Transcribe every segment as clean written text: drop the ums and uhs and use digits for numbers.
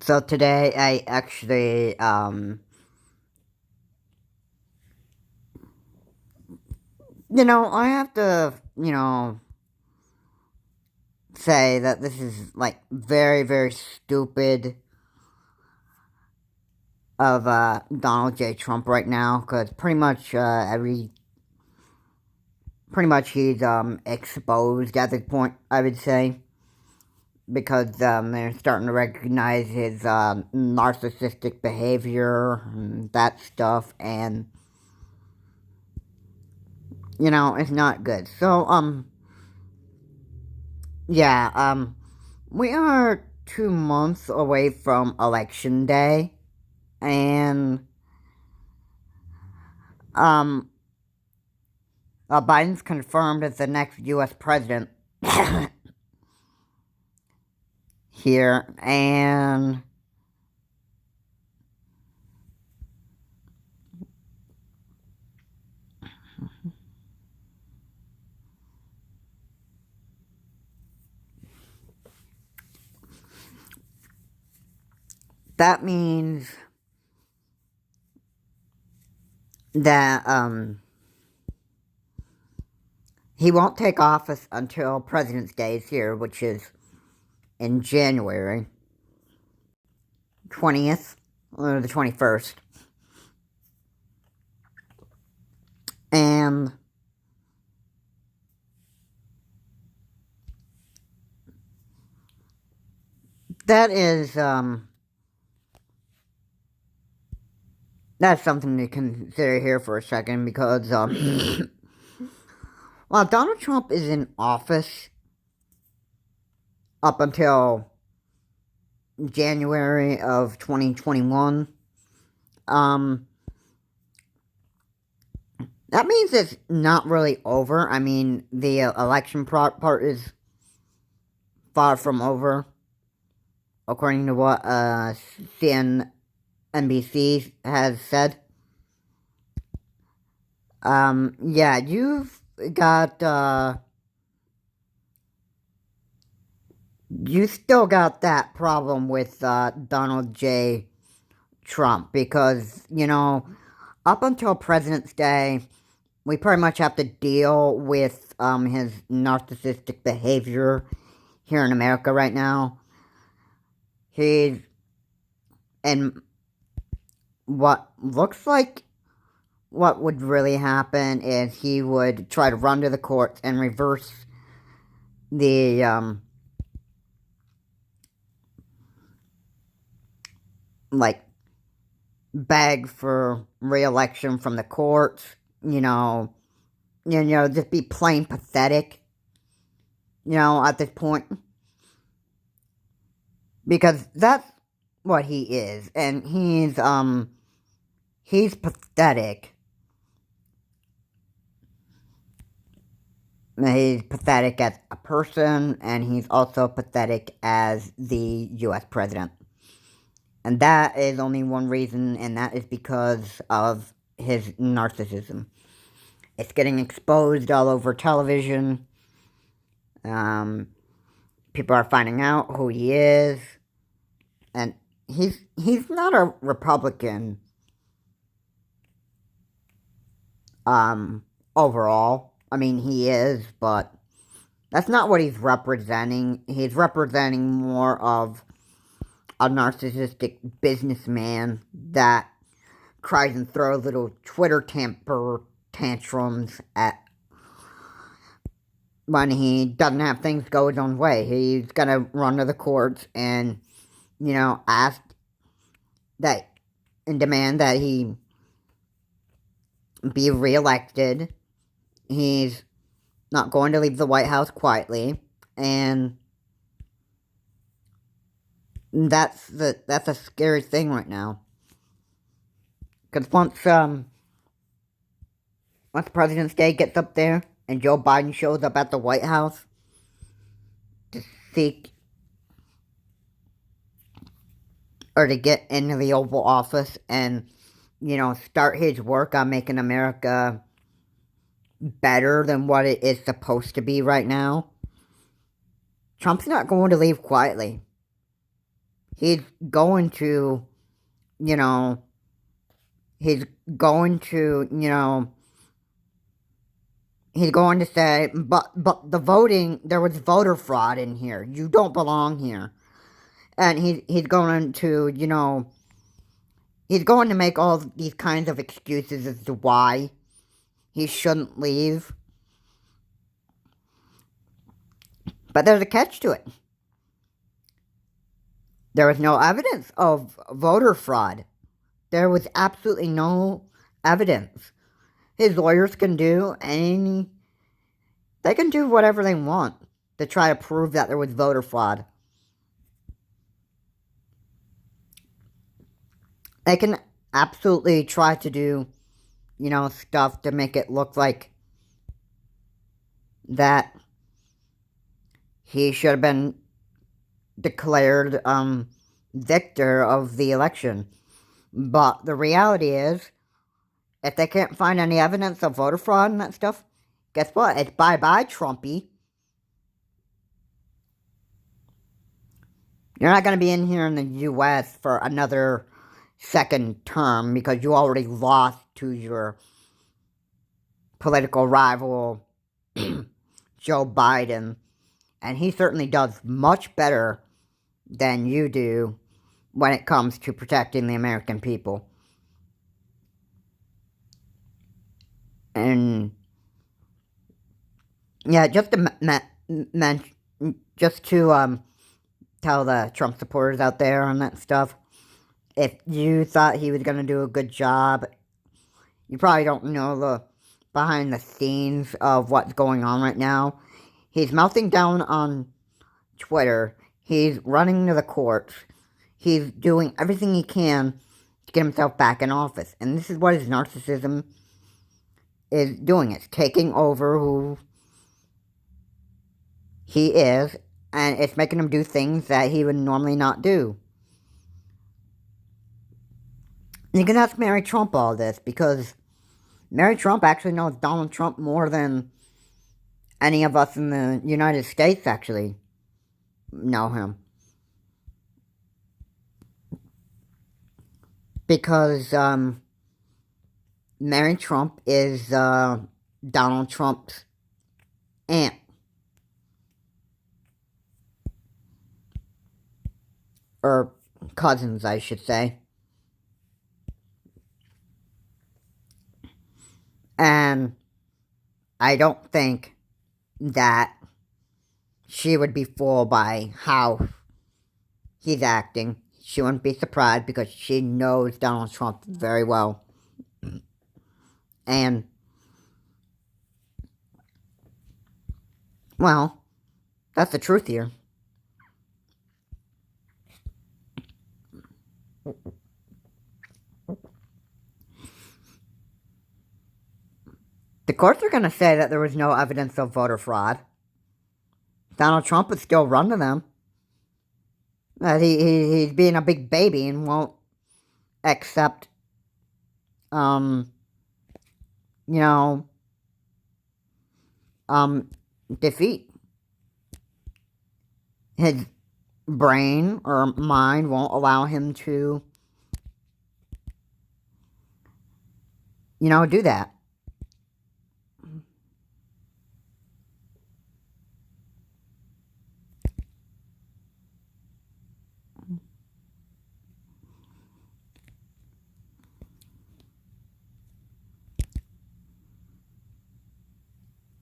So today I actually, I have to, say that this is, like, very, very stupid of, Donald J. Trump right now, because pretty much he's, exposed at this point, I would say, because, they're starting to recognize his, narcissistic behavior and that stuff, and, it's not good. So, yeah, we are 2 months away from Election Day, and um, Biden's confirmed as the next U.S. president here, and that means that he won't take office until President's Day is here, which is in January 20th or the 21st, and that is that's something to consider here for a second because while Donald Trump is in office up until January of 2021, that means it's not really over. I mean, the election part is far from over, according to what CNBC has said. Yeah, you've got, you still got that problem with Donald J. Trump because, up until President's Day, we pretty much have to deal with his narcissistic behavior here in America right now. He's and what looks like what would really happen is he would try to run to the courts and reverse the like beg for re-election from the courts. Just be plain pathetic. At this point, because that's what he is, and he's pathetic. He's pathetic as a person, and he's also pathetic as the U.S. president. And that is only one reason, and that is because of his narcissism. It's getting exposed all over television. People are finding out who he is, and he's not a Republican. Overall, I mean he is, but that's not what he's representing. He's representing more of a narcissistic businessman that cries and throws little Twitter temper tantrums at when he doesn't have things go his own way. He's gonna run to the courts and, ask that and demand that he be reelected. He's not going to leave the White House quietly, and that's a scary thing right now. Because once President's Day gets up there and Joe Biden shows up at the White House to seek or to get into the Oval Office and, start his work on making America better than what it is supposed to be right now, Trump's not going to leave quietly. he's going to, you know, he's going to, you know, he's going to say, but the voting, there was voter fraud in here. You don't belong here. And he's going to, you know, he's going to make all these kinds of excuses as to why he shouldn't leave. But there's a catch to it. There was no evidence of voter fraud. There was absolutely no evidence. His lawyers can do they can do whatever they want to try to prove that there was voter fraud. They can absolutely try to do, you know, stuff to make it look like that he should have been declared victor of the election. But the reality is, if they can't find any evidence of voter fraud and that stuff, guess what? It's bye-bye, Trumpy. You're not going to be in here in the U.S. for another second term because you already lost to your political rival, Joe Biden. And he certainly does much better than you do when it comes to protecting the American people. And yeah, just to tell the Trump supporters out there on that stuff, if you thought he was going to do a good job, you probably don't know the behind the scenes of what's going on right now. He's melting down on Twitter. He's running to the courts. He's doing everything he can to get himself back in office. And this is what his narcissism is doing. It's taking over who he is, and it's making him do things that he would normally not do. You can ask Mary Trump all this, because Mary Trump actually knows Donald Trump more than any of us in the United States actually know him. Because Mary Trump is Donald Trump's aunt. Or cousins, I should say. And I don't think that she would be fooled by how he's acting. She wouldn't be surprised because she knows Donald Trump very well. And, well, that's the truth here. The courts are going to say that there was no evidence of voter fraud. Donald Trump would still run to them. That he's being a big baby and won't accept, you know, defeat. His brain or mind won't allow him to, you know, do that.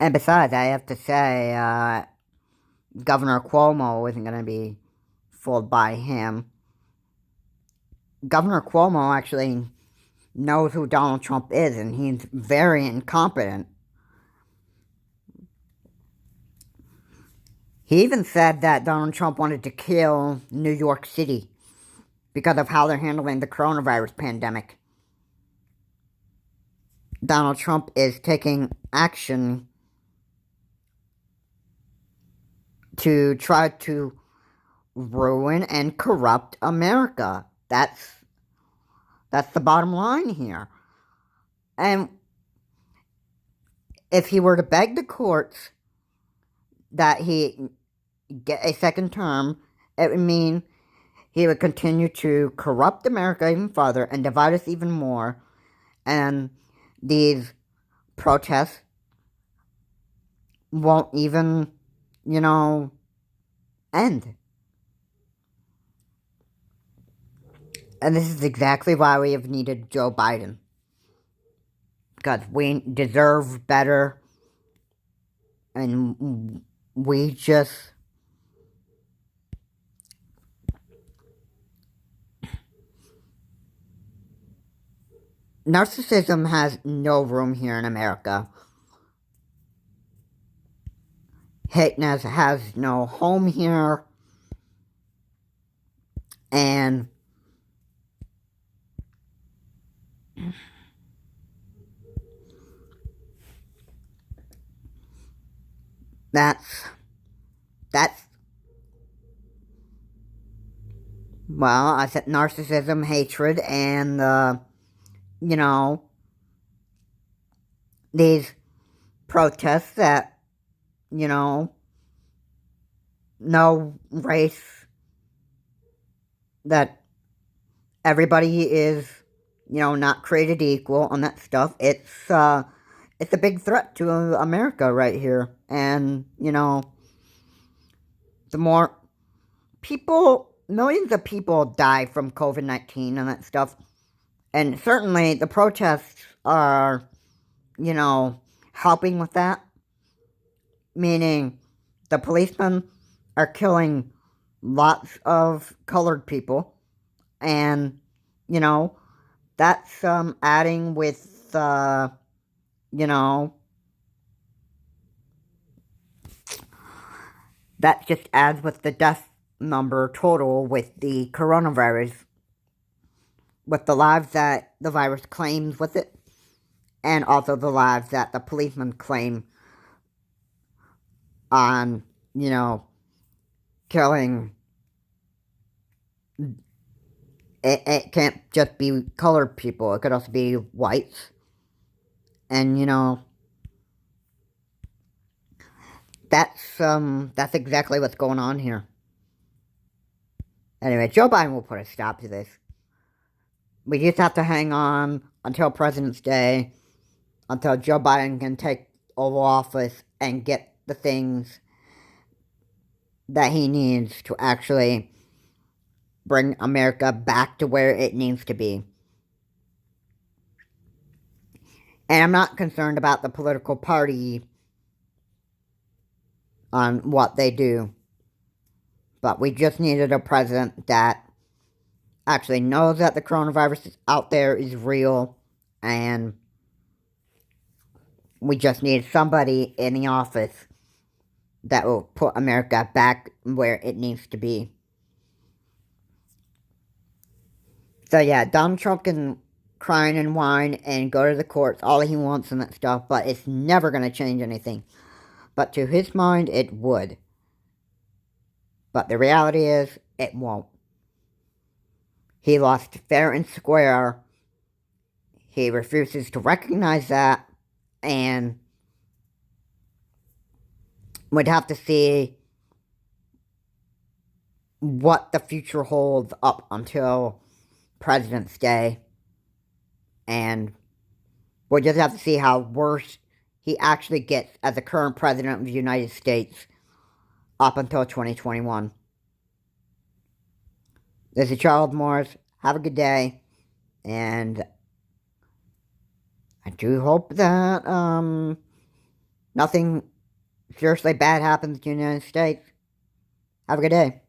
And besides, I have to say, Governor Cuomo isn't going to be fooled by him. Governor Cuomo actually knows who Donald Trump is, and he's very incompetent. He even said that Donald Trump wanted to kill New York City because of how they're handling the coronavirus pandemic. Donald Trump is taking action to try to ruin and corrupt America. That's the bottom line here. And if he were to beg the courts that he get a second term, it would mean he would continue to corrupt America even further and divide us even more. And these protests won't even, end. And this is exactly why we have needed Joe Biden. Because we deserve better. And we just... Narcissism has no room here in America. Hateness has no home here. And that's well, I said narcissism, hatred, and these protests that, no race, that everybody is, not created equal, and that stuff. It's a big threat to America right here. And, the more millions of people die from COVID-19 and that stuff. And certainly the protests are, helping with that. Meaning the policemen are killing lots of colored people. And, that's adding with, that just adds with the death number total with the coronavirus, with the lives that the virus claims with it, and also the lives that the policemen claim on, killing. It can't just be colored people. It could also be whites. And, that's exactly what's going on here. Anyway, Joe Biden will put a stop to this. We just have to hang on until President's Day, until Joe Biden can take over office and get the things that he needs to actually bring America back to where it needs to be. And I'm not concerned about the political party on what they do. But we just needed a president that actually knows that the coronavirus is out there, is real, and we just need somebody in the office that will put America back where it needs to be. So yeah, Donald Trump can cry and whine and go to the courts all he wants and that stuff, but it's never going to change anything. But to his mind, it would. But the reality is, it won't. He lost fair and square. He refuses to recognize that, and we'd have to see what the future holds up until President's Day. And we'll just have to see how worse he actually gets as the current president of the United States up until 2021. This is Charles Morris. Have a good day. And I do hope that nothing seriously bad happens to the United States. Have a good day.